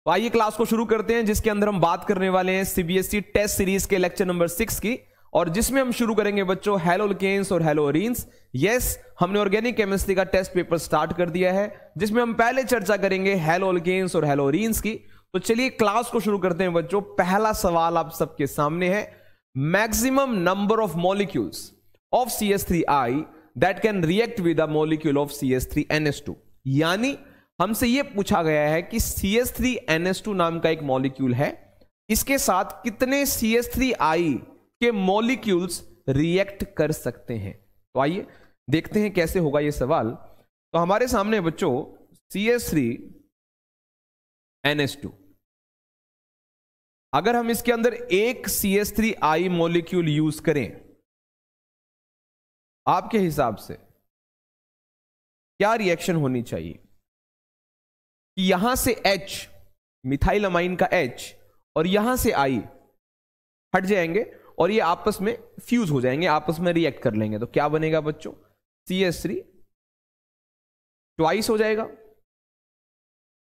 तो आइए क्लास को शुरू करते हैं, जिसके अंदर हम बात करने वाले हैं सीबीएसई टेस्ट सीरीज के लेक्चर नंबर 6 की, और जिसमें हम शुरू करेंगे बच्चों हैलोअल्केन्स और हैलोअरीन्स। यस, हमने ऑर्गेनिक केमिस्ट्री का टेस्ट पेपर स्टार्ट कर दिया है, जिसमें हम पहले चर्चा करेंगे हैलोअल्केन्स और हैलोअरीन्स की। तो चलिए क्लास को शुरू करते हैं बच्चों। पहला सवाल आप सबके सामने है, maximum number of molecules of CH3I that can react with a molecule of CH3NH2। यानी हमसे यह पूछा गया है कि CH3NH2 नाम का एक मॉलिक्यूल है, इसके साथ कितने CH3I के मॉलिक्यूल्स रिएक्ट कर सकते हैं। तो आइए देखते हैं कैसे होगा यह सवाल। तो हमारे सामने बच्चों CH3NH2, अगर हम इसके अंदर एक CH3I मॉलिक्यूल यूज करें, आपके हिसाब से क्या रिएक्शन होनी चाहिए? यहां से H, मिथाइल अमाइन का H, और यहां से I हट जाएंगे और ये आपस में फ्यूज हो जाएंगे, आपस में रिएक्ट कर लेंगे। तो क्या बनेगा बच्चों? CH3 ट्वाइस हो जाएगा,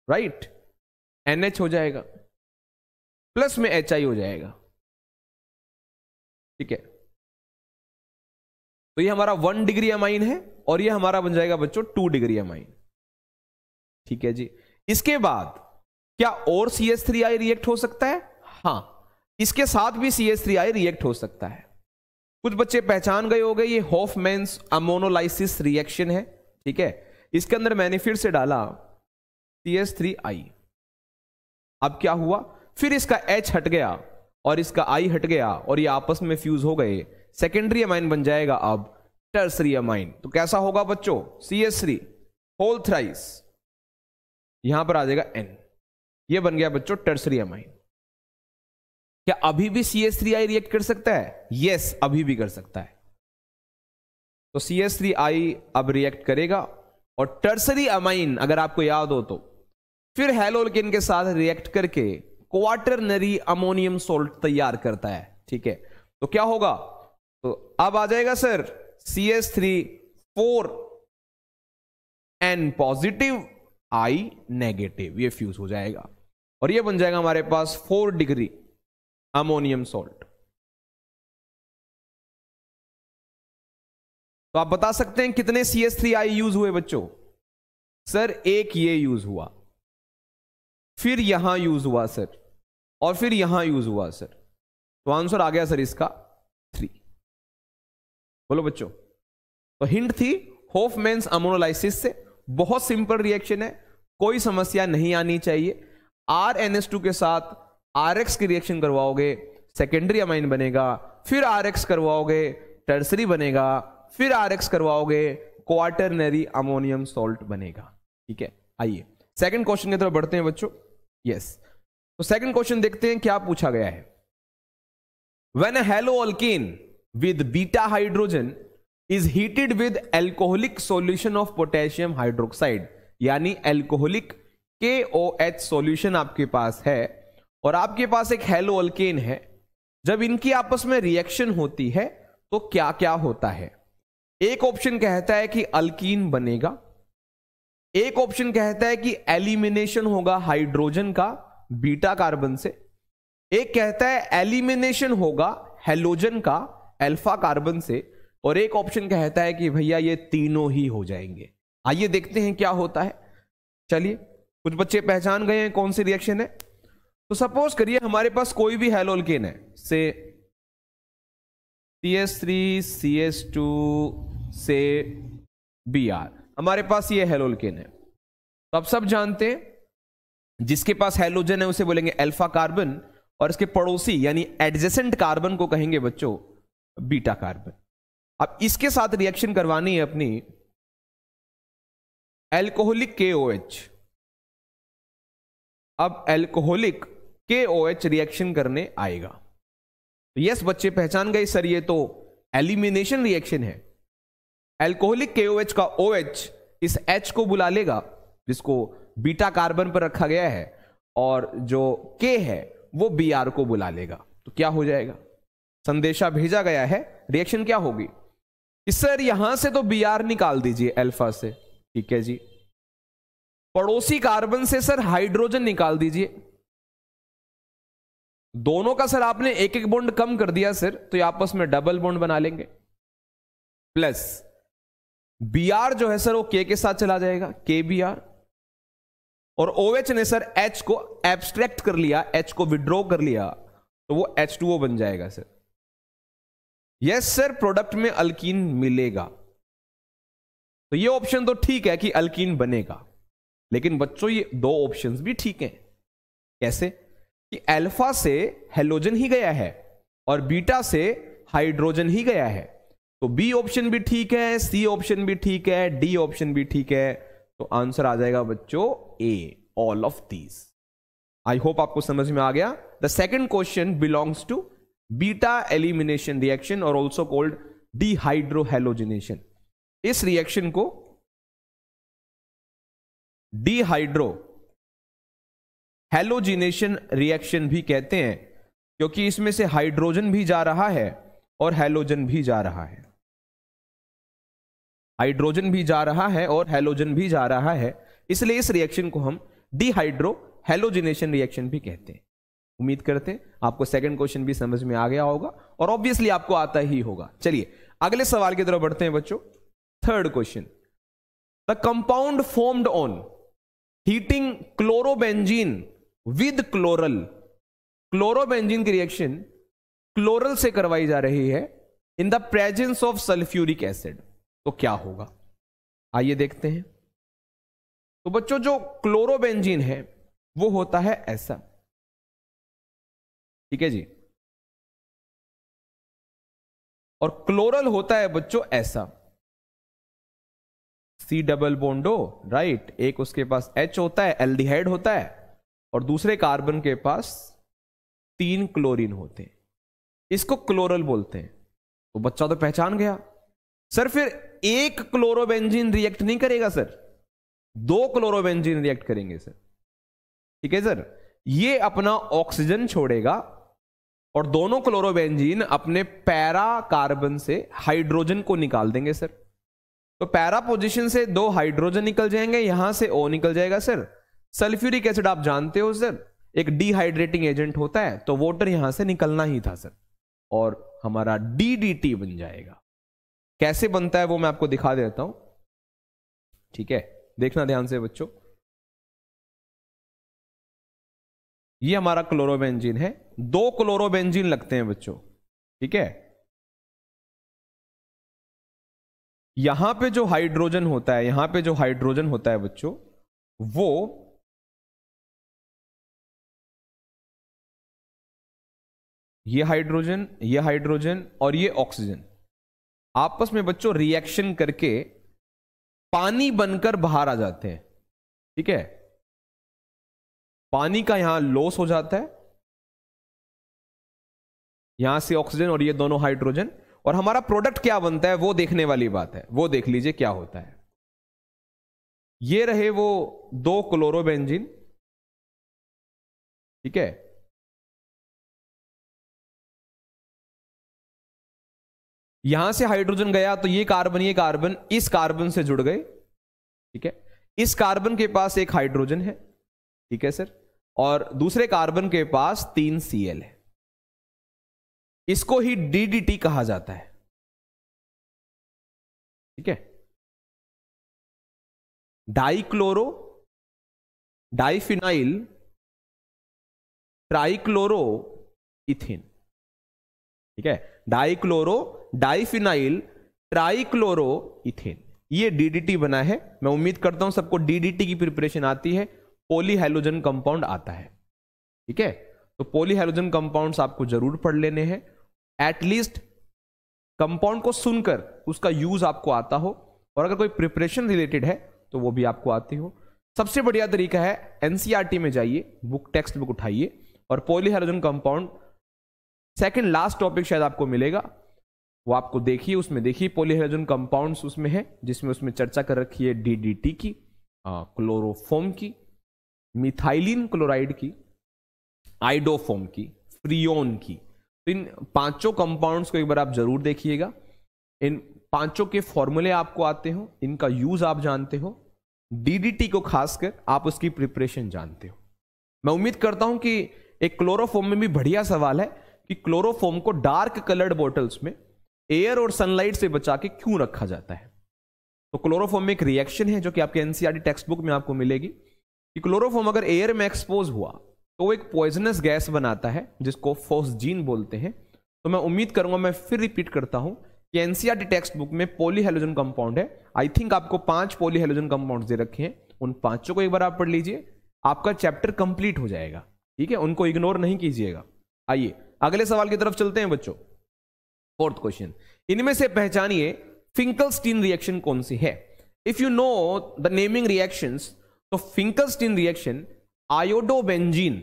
राइट, NH हो जाएगा, प्लस में HI हो जाएगा। ठीक है, तो ये हमारा 1 डिग्री अमाइन है और ये हमारा बन जाएगा बच्चों 2 डिग्री अमाइन। ठीक है जी। इसके बाद क्या और CH3I रिएक्ट हो सकता है? हां, इसके साथ भी CH3I रिएक्ट हो सकता है। कुछ बच्चे पहचान गए होंगे, ये हॉफमैन्स अमोनोलाइसिस रिएक्शन है। ठीक है, इसके अंदर मैंने फिर से डाला CH3I। अब क्या हुआ? फिर इसका H हट गया और इसका I हट गया और ये आपस में फ्यूज हो गए, सेकेंडरी अमाइन बन जाएगा अब टर्सरी अमाइन। तो कैसा होगा बच्चों? CH3 होल थ्राइस, यहां पर आ जाएगा N, ये बन गया बच्चों टर्सरी अमाइन। क्या अभी भी CH3I रिएक्ट कर सकता है? यस, अभी भी कर सकता है। तो CH3I अब रिएक्ट करेगा और टर्सरी अमाइन, अगर आपको याद हो तो, फिर हैलोअल्केन के साथ रिएक्ट करके क्वाटरनरी अमोनियम सोल्ट तैयार करता है। ठीक है, तो क्या होगा? तो अब आ जाएगा sir CH3 4N positive I negative, ये फ्यूज हो जाएगा और ये बन जाएगा हमारे पास 4 डिग्री अमोनियम सोल्ट। तो आप बता सकते हैं कितने CH3I यूज हुए बच्चों? सर एक ये यूज हुआ, फिर यहां यूज हुआ सर, और फिर यहां यूज हुआ सर। तो आंसर आ गया सर इसका 3। बोलो बच्चों। तो हिंट थी हॉफमैन्स अमोनोलाइसिस से, बहुत सिंपल रिएक्शन है, कोई समस्या नहीं आनी चाहिए। RNH2 के साथ RX की रिएक्शन करवाओगे, सेकेंडरी अमाइन बनेगा, फिर RX करवाओगे टर्सरी बनेगा, फिर RX करवाओगे क्वाटरनरी अमोनियम सोल्ट बनेगा। ठीक है, आइए सेकंड क्वेश्चन की तरफ बढ़ते हैं बच्चों। यस, तो सेकंड क्वेश्चन देखते हैं क्या पूछा गया है। When a haloalkane with beta hydrogen is heated with alcoholic solution of potassium hydroxide, यानी एल्कोहलिक KOH सॉल्यूशन आपके पास है और आपके पास एक हैलोअल्केन है, जब इनकी आपस में रिएक्शन होती है तो क्या क्या होता है? एक ऑप्शन कहता है कि अल्कीन बनेगा, एक ऑप्शन कहता है कि एलिमिनेशन होगा हाइड्रोजन का बीटा कार्बन से, एक कहता है एलिमिनेशन होगा हैलोजन का अल्फा कार्बन से, और एक ऑप्शन कहता है कि भैया ये तीनों ही हो जाएंगे। आइए देखते हैं क्या होता है। चलिए, कुछ बच्चे पहचान गए हैं कौन सी रिएक्शन है। तो सपोज करिए हमारे पास कोई भी हैलोअल्केन है, से CH3 CH2 से Br, हमारे पास ये हैलोअल्केन है। तो आप सब जानते हैं जिसके पास हैलोजन है उसे बोलेंगे अल्फा कार्बन, और इसके पड़ोसी यानी एडजेसेंट कार्बन को कहेंगे बच्चों बीटा कार्बन। अब इसके साथ रिएक्शन करवानी है अपनी एल्कोहलिक KOH। अब एल्कोहलिक KOH रिएक्शन करने आएगा। तो यस बच्चे पहचान गए सर, ये तो एलिमिनेशन रिएक्शन है। एल्कोहलिक KOH का OH इस H को बुला लेगा जिसको बीटा कार्बन पर रखा गया है, और जो K है वो Br को बुला लेगा। तो क्या हो जाएगा? संदेशा भेजा गया है, रिएक्शन क्या होगी कि सर यहां से तो Br निकाल दीजिए अल्फा से, ठीक है जी, पड़ोसी कार्बन से सर हाइड्रोजन निकाल दीजिए, दोनों का सर आपने एक एक बॉन्ड कम कर दिया सर, तो ये आपस में डबल बॉन्ड बना लेंगे। प्लस Br जो है सर वो K के साथ चला जाएगा, KBr। और OH ने सर H को एब्स्ट्रैक्ट कर लिया, H को विड्रॉ कर लिया, तो वो H2O बन जाएगा सर। यस सर, प्रोडक्ट में अल्कीन मिलेगा। तो ये ऑप्शन तो ठीक है कि अल्कीन बनेगा, लेकिन बच्चों ये दो ऑप्शंस भी ठीक हैं। कैसे? कि अल्फा से हेलोजन ही गया है और बीटा से हाइड्रोजन ही गया है। तो बी ऑप्शन भी ठीक है, सी ऑप्शन भी ठीक है, डी ऑप्शन भी ठीक है। तो आंसर आ जाएगा बच्चों A, all of these. I hope आपको समझ में आ गया। The second question belongs to beta elimination reaction और ऑल्सो कॉल्ड डिहाइड्रोहेलोजिनेशन। इस रिएक्शन को डिहाइड्रो हेलोजिनेशन रिएक्शन भी कहते हैं, क्योंकि इसमें से हाइड्रोजन भी जा रहा है और हेलोजन भी जा रहा है। हाइड्रोजन भी जा रहा है और हेलोजन भी जा रहा है, इसलिए इस रिएक्शन को हम डिहाइड्रो हेलोजिनेशन रिएक्शन भी कहते हैं। उम्मीद करते हैं आपको सेकंड क्वेश्चन भी समझ में आ गया होगा और ऑब्वियसली आपको आता ही होगा। चलिए अगले सवाल की तरफ बढ़ते हैं बच्चों। Third question, the compound formed on heating chlorobenzene with chloral. Chlorobenzene की रिएक्शन क्लोरल से करवाई जा रही है in the presence of sulphuric acid, तो क्या होगा? आइए देखते हैं। तो बच्चों जो क्लोरोबेंजीन है वो होता है ऐसा, ठीक है जी, और क्लोरल होता है बच्चों ऐसा, C डबल बॉन्डो, राइट। एक उसके पास H होता है, एल्डिहाइड होता है, और दूसरे कार्बन के पास 3 क्लोरीन होते हैं। इसको क्लोरल बोलते हैं। तो बच्चा तो पहचान गया। सर फिर एक क्लोरोबेंजीन रिएक्ट नहीं करेगा सर, 2 क्लोरोबेंजीन रिएक्ट करेंगे सर, ठीक है सर। ये अपना ऑक्सीजन छोड़ेगा और दोनों क्लोरोबेंजीन अपने पैरा कार्बन से हाइड्रोजन को निकाल देंगे सर। तो पैरा पोजीशन से 2 हाइड्रोजन निकल जाएंगे, यहां से O निकल जाएगा सर। सल्फ्यूरिक एसिड आप जानते हो सर एक डिहाइड्रेटिंग एजेंट होता है, तो वाटर यहां से निकलना ही था सर, और हमारा DDT बन जाएगा। कैसे बनता है वो मैं आपको दिखा देता हूं, ठीक है, देखना ध्यान से बच्चों। ये हमारा क्लोरोबेंजीन है, 2 क्लोरोबेंजीन लगते हैं बच्चों, ठीक है। यहां पे जो हाइड्रोजन होता है, यहां पे जो हाइड्रोजन होता है बच्चों, वो ये हाइड्रोजन और ये ऑक्सीजन आपस में बच्चों रिएक्शन करके पानी बनकर बाहर आ जाते हैं, ठीक है। पानी का यहां लॉस हो जाता है, यहां से ऑक्सीजन और ये दोनों हाइड्रोजन, और हमारा प्रोडक्ट क्या बनता है वो देखने वाली बात है। वो देख लीजिए क्या होता है। ये रहे वो 2 क्लोरोबेंजीन, ठीक है। यहां से हाइड्रोजन गया तो ये कार्बन इस कार्बन से जुड़ गए, ठीक है। इस कार्बन के पास एक हाइड्रोजन है, ठीक है सर, और दूसरे कार्बन के पास 3 Cl है। इसको ही DDT कहा जाता है, ठीक है। डाइक्लोरो डाइफिनाइल ट्राइक्लोरो इथेन, ठीक है। डाइक्लोरो डाइफिनाइल ट्राइक्लोरो इथेन, ये DDT बना है। मैं उम्मीद करता हूं सबको DDT की प्रिपरेशन आती है। पॉलीहेलोजन कंपाउंड आता है, ठीक है। तो पॉलीहेलोजन कंपाउंड्स आपको जरूर पढ़ लेने हैं, एटलीस्ट कंपाउंड को सुनकर उसका यूज आपको आता हो, और अगर कोई प्रिपरेशन रिलेटेड है तो वो भी आपको आती हो। सबसे बढ़िया तरीका है NCERT में जाइए, टेक्स्ट बुक उठाइए, और polyhalogen compound second last topic शायद आपको मिलेगा, वो आपको देखिए, उसमें देखिए पॉलीहेलोजन कंपाउंड्स उसमें है, जिसमें उसमें चर्चा कर रखी है DDT की, क्लोरोफॉर्म की, मिथाइलिन क्लोराइड की, आइडोफॉर्म की, फ्रियोन की। तो इन 5 कंपाउंड्स को एक बार आप जरूर देखिएगा। इन 5 के फॉर्मूले आपको आते हो, इनका यूज आप जानते हो, DDT को खासकर आप उसकी प्रिपरेशन जानते हो। मैं उम्मीद करता हूं कि एक क्लोरोफॉर्म में भी बढ़िया सवाल है कि क्लोरोफॉर्म को डार्क कलर्ड बॉटल्स में एयर और सनलाइट से बचा के क्यों रखा जाता है। तो क्लोरोफॉर्म में एक रिएक्शन है जो कि आपके एनसीईआरटी टेक्स्ट बुक में आपको मिलेगी कि क्लोरोफॉर्म अगर एयर में एक्सपोज हुआ तो वो एक पॉइजनस गैस बनाता है जिसको फोस्जीन बोलते हैं। तो मैं उम्मीद करूंगा, मैं फिर रिपीट करता हूं कि एनसीईआरटी टेक्स्ट बुक में पॉलीहेलोजन कंपाउंड है। आई थिंक आपको 5 पॉलीहेलोजन कंपाउंड दे रखे हैं, उन 5 को एक बार आप पढ़ लीजिए, आपका चैप्टर कंप्लीट हो जाएगा। ठीक है, उनको इग्नोर नहीं कीजिएगा। आइए अगले सवाल की तरफ चलते हैं बच्चों। 4th क्वेश्चन, इनमें से पहचानिए फिंकलस्टीन रिएक्शन कौन सी है। If you know the naming reactions, तो फिंकलस्टीन रिएक्शन आयोडोबेंजीन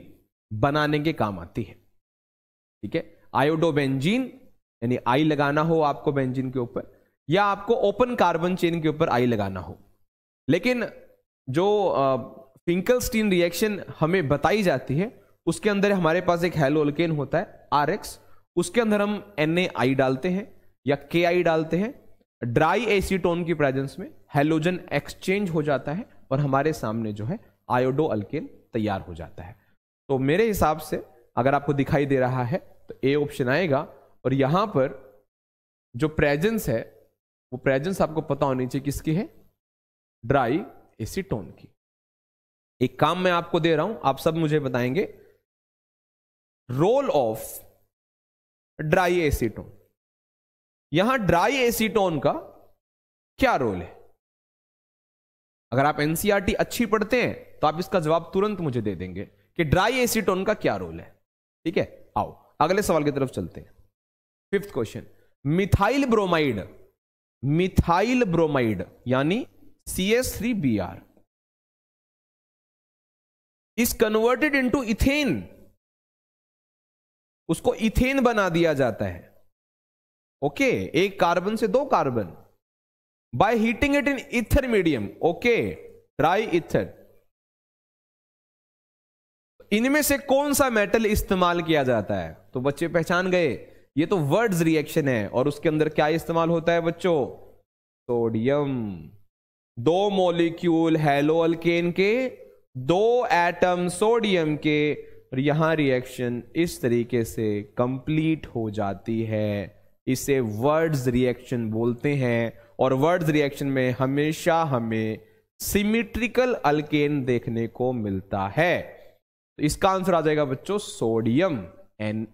बनाने के काम आती है। ठीक है, आयोडोबेंजीन यानी आई लगाना हो आपको बेंजीन के ऊपर, या आपको ओपन कार्बन चेन के ऊपर आई लगाना हो। लेकिन जो फिंकलस्टीन रिएक्शन हमें बताई जाती है उसके अंदर हमारे पास एक हैलोअल्केन होता है RX, उसके अंदर हम NaI डालते हैं या KI डालते हैं। ड्राई एसीटोन की प्रेजेंस में हैलोजन एक्सचेंज हो जाता है और हमारे सामने जो है आयोडो अल्केन तैयार हो जाता है। तो मेरे हिसाब से अगर आपको दिखाई दे रहा है तो A ऑप्शन आएगा। और यहां पर जो प्रेजेंस है वो प्रेजेंस आपको पता होनी चाहिए किसकी है, ड्राई एसीटोन की। एक काम मैं आपको दे रहा हूं, आप सब मुझे बताएंगे रोल ऑफ ड्राई एसीटोन। यहां ड्राई एसीटोन का क्या रोल है। अगर आप एनसीईआरटी अच्छी पढ़ते हैं तो आप इसका जवाब तुरंत मुझे दे देंगे कि ड्राई एसीटोन का क्या रोल है। ठीक है, आओ अगले सवाल की तरफ चलते हैं। 5th क्वेश्चन, मिथाइल ब्रोमाइड यानी CS3Br is converted into ethane, उसको इथेन बना दिया जाता है। ओके, एक कार्बन से 2 carbon by heating it in ether medium. Okay, try ether. इनमें से कौन सा मेटल इस्तेमाल किया जाता है। तो बच्चे पहचान गए, ये तो वर्ड्स रिएक्शन है और उसके अंदर क्या इस्तेमाल होता है बच्चों, सोडियम। 2 मॉलिक्यूल हैलोअल्केन के, 2 एटम सोडियम के, और यहां रिएक्शन इस तरीके से कंप्लीट हो जाती है। इसे वर्ड्स रिएक्शन बोलते हैं और वर्ड्स रिएक्शन में हमेशा हमें सिमेट्रिकल अल्केन देखने को मिलता है। तो इसका आंसर आ जाएगा बच्चों सोडियम Na।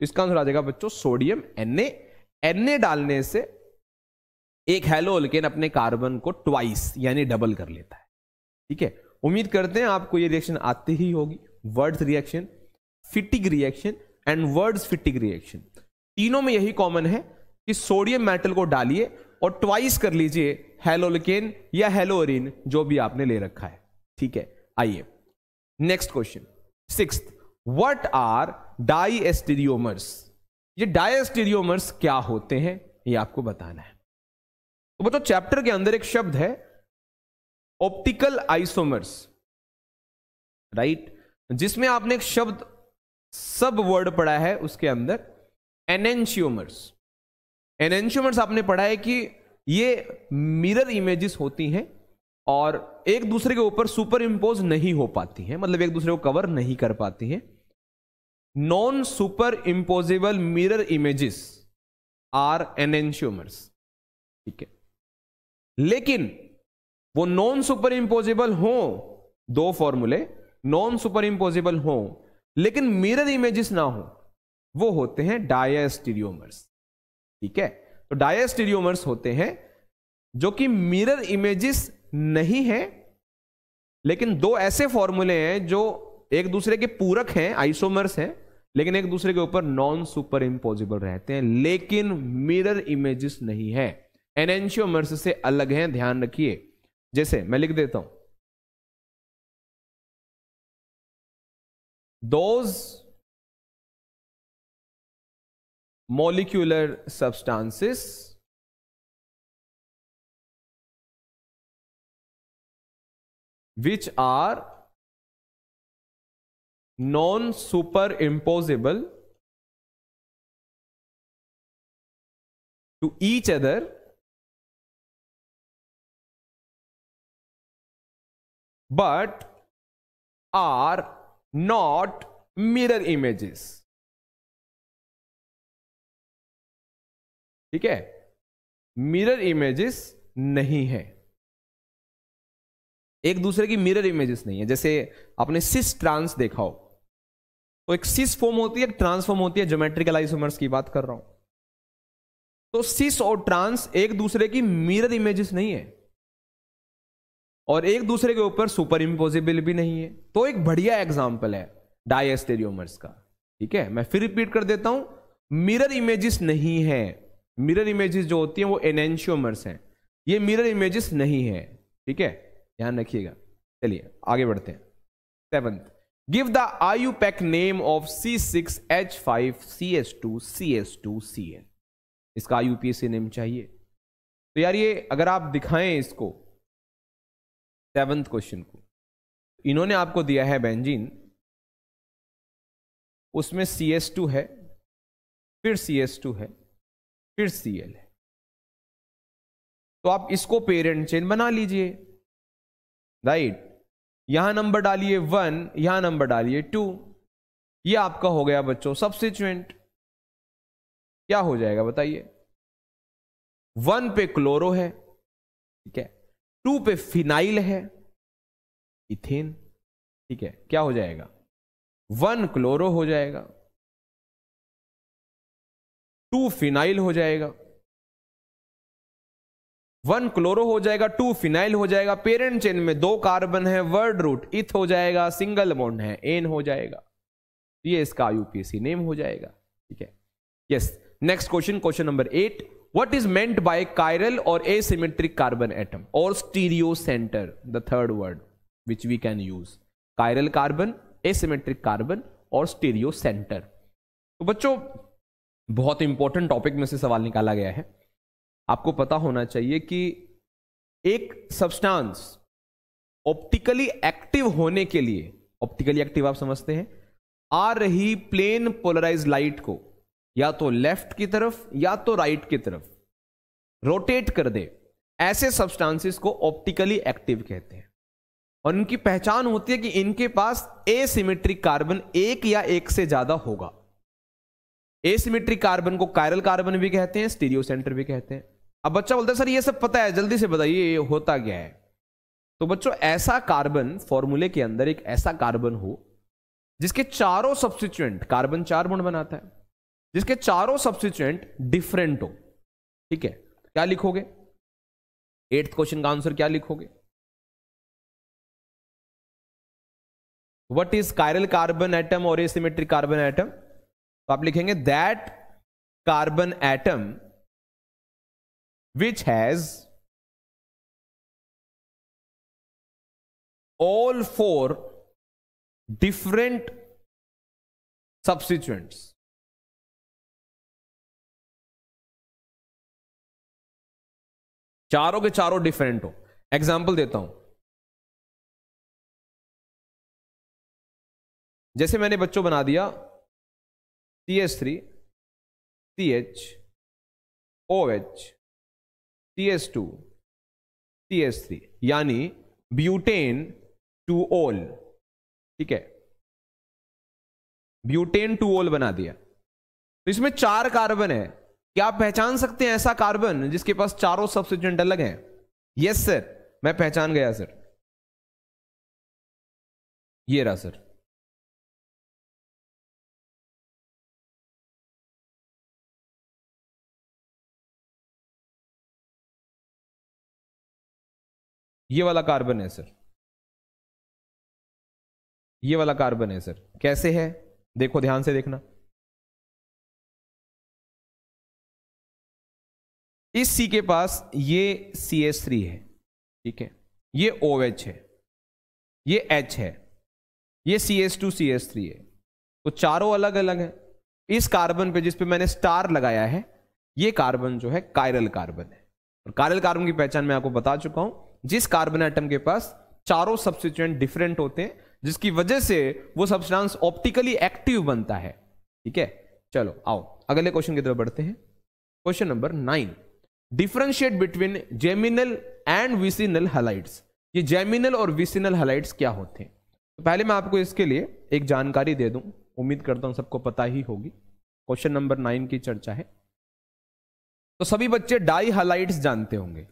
इसका आंसर आ जाएगा बच्चों सोडियम Na डालने से एक हैलोअल्केन अपने कार्बन को ट्वाइस यानी डबल कर लेता है। ठीक है, उम्मीद करते हैं आपको ये रिएक्शन आती ही होगी। Wurtz reaction, Fittig reaction and Wurtz Fittig reaction, तीनों में यही कॉमन है कि सोडियम मेटल को डालिए और ट्वाइस कर लीजिए हैलोअल्केन या हैलोअरीन जो भी आपने ले रखा है। ठीक है, आइए next question 6th, what are diastereomers. ये डाइएस्टीरियोमर्स क्या होते हैं ये आपको बताना है। तो बच्चों चैप्टर के अंदर एक शब्द है ऑप्टिकल आइसोमर्स, राइट, जिसमें आपने एक शब्द सब वर्ड पढ़ा है उसके अंदर एनेंशियोमर्स। एनेंशियोमर्स आपने पढ़ा है कि ये मिरर इमेजेस होती हैं और एक दूसरे के ऊपर सुपर इंपोज नहीं हो पाती हैं, मतलब एक दूसरे को कवर नहीं कर पाती हैं। Non superimposable mirror images are enantiomers. ठीक है, लेकिन वो नॉन सुपर इंपोजेबल हो, 2 फॉर्मूले, नॉन सुपर इंपोजेबल हो लेकिन मिरर इमेजेस ना हो, वो होते हैं डायस्टीरियोमर्स। ठीक है, तो डायस्टीरियोमर्स होते हैं जो कि मिरर इमेजेस नहीं है लेकिन 2 ऐसे फॉर्मूले हैं जो एक दूसरे के पूरक हैं, आइसोमर्स हैं, लेकिन एक दूसरे के ऊपर नॉन सुपर इंपोजिबल रहते हैं लेकिन मिरर इमेजेस नहीं है। एनेंशियोमर्स से अलग हैं, ध्यान रखिए। जैसे मैं लिख देता हूं, those molecular substances which are non-superimposable to each other but are not mirror images. ठीक है, मिरर इमेजेस नहीं है, एक दूसरे की मिरर इमेजेस नहीं है। जैसे आपने सिस ट्रांस देखा हो, तो एक सिस फॉर्म होती है, एक ट्रांस फॉर्म होती है, ज्योमेट्रिकल आइसोमर्स की बात कर रहा हूं। तो सिस और ट्रांस एक दूसरे की मिरर इमेजेस नहीं है और एक दूसरे के ऊपर सुपर इम्पोजिबल भी नहीं है। तो एक बढ़िया एग्जाम्पल है डायस्टेरियोमर्स का। ठीक है, मैं फिर रिपीट कर देता हूं, मिरर इमेजेस नहीं है। मिरर इमेजेस जो होती हैं वो एनेंशियोमर्स हैं, ये मिरर इमेजेस नहीं है। ठीक है, ध्यान रखिएगा। चलिए आगे बढ़ते हैं। 7th, give the IUPAC name of C6H5CS2CS2Cl। इसका IUPAC नेम चाहिए। तो यार ये अगर आप दिखाएं इसको 7th क्वेश्चन को, इन्होंने आपको दिया है बेंजीन, उसमें CS2 है, फिर CS2 है, फिर Cl है। तो आप इसको पेरेंट चेन बना लीजिए, राइट। यहां नंबर डालिए 1, यहां नंबर डालिए 2, ये आपका हो गया बच्चों सब्स्टिट्यूएंट। क्या हो जाएगा बताइए? 1 पे क्लोरो है, ठीक है, 2 पे फिनाइल है, इथेन। ठीक है, क्या हो जाएगा? 1 क्लोरो हो जाएगा, 2 फिनाइल हो जाएगा, 1 क्लोरो हो जाएगा, 2 फिनाइल हो जाएगा। पेरेंट चेन में 2 कार्बन है, वर्ड रूट इथ हो जाएगा, सिंगल बॉन्ड है, एन हो जाएगा। ये इसका IUPAC नेम हो जाएगा। ठीक है, yes. Next question, question number 8, what is meant by chiral और एसिमेट्रिक कार्बन एटम और stereo centre? The third word which we can use, chiral carbon, asymmetric carbon और स्टीरियो सेंटर। तो बच्चों बहुत इंपॉर्टेंट टॉपिक में से सवाल निकाला गया है। आपको पता होना चाहिए कि एक सब्सटेंस ऑप्टिकली एक्टिव होने के लिए, ऑप्टिकली एक्टिव आप समझते हैं, आ रही प्लेन पोलराइज लाइट को या तो लेफ्ट की तरफ या तो राइट की तरफ रोटेट कर दे, ऐसे सब्सटेंसेस को ऑप्टिकली एक्टिव कहते हैं। और इनकी पहचान होती है कि इनके पास एसिमेट्रिक कार्बन एक या एक से ज्यादा होगा। एसिमेट्रिक कार्बन को कायरल कार्बन भी कहते हैं, स्टीरियो सेंटर भी कहते हैं। अब बच्चा बोलता है सर ये सब पता है, जल्दी से बताइए ये होता क्या है। तो बच्चों ऐसा कार्बन, फॉर्मूले के अंदर एक ऐसा कार्बन हो जिसके चारों सब्स्टिट्यूएंट, कार्बन 4 बॉन्ड बनाता है, जिसके चारों सब्स्टिट्यूएंट डिफरेंट हो। ठीक है, क्या लिखोगे? 8th क्वेश्चन का आंसर क्या लिखोगे? What is chiral carbon atom और एसिमेट्रिक कार्बन एटम? तो आप लिखेंगे that carbon atom which has all 4 different substituents। चारों के चारों डिफरेंट हो। एग्जाम्पल देता हूं, जैसे मैंने बच्चों बना दिया CH3 CH OH CS2 CS3, यानी ब्यूटेन टू ओल। ठीक है, ब्यूटेन टू ओल बना दिया। तो इसमें 4 कार्बन है। क्या आप पहचान सकते हैं ऐसा कार्बन जिसके पास चारों सब्स्टिट्यूएंट अलग हैं? यस सर, मैं पहचान गया सर, ये रहा सर। ये वाला कार्बन है सर, ये वाला कार्बन है सर। कैसे है? देखो, ध्यान से देखना। इस C के पास ये CH3 है, ठीक है, ये OH है, ये H है, ये CH2 CH3 है। तो चारों अलग अलग है। इस कार्बन पे जिस पे मैंने स्टार लगाया है, ये कार्बन जो है कायरल कार्बन है। और कायरल कार्बन की पहचान मैं आपको बता चुका हूं, जिस कार्बन एटम के पास चारों सब्स्टिट्यूएंट डिफरेंट होते हैं, जिसकी वजह से वो सब्सटेंस ऑप्टिकली एक्टिव बनता है। ठीक है, चलो आओ अगले क्वेश्चन की तरफ बढ़ते हैं। Question number 9, differentiate between geminal and vicinal halides. ये जेमिनल और विसिनल हैलाइड्स क्या होते हैं? तो पहले मैं आपको इसके लिए एक जानकारी दे दूं। उम्मीद करता हूं सबको पता ही होगी। क्वेश्चन नंबर 9 की चर्चा है। तो सभी बच्चे डाई हैलाइड्स जानते होंगे।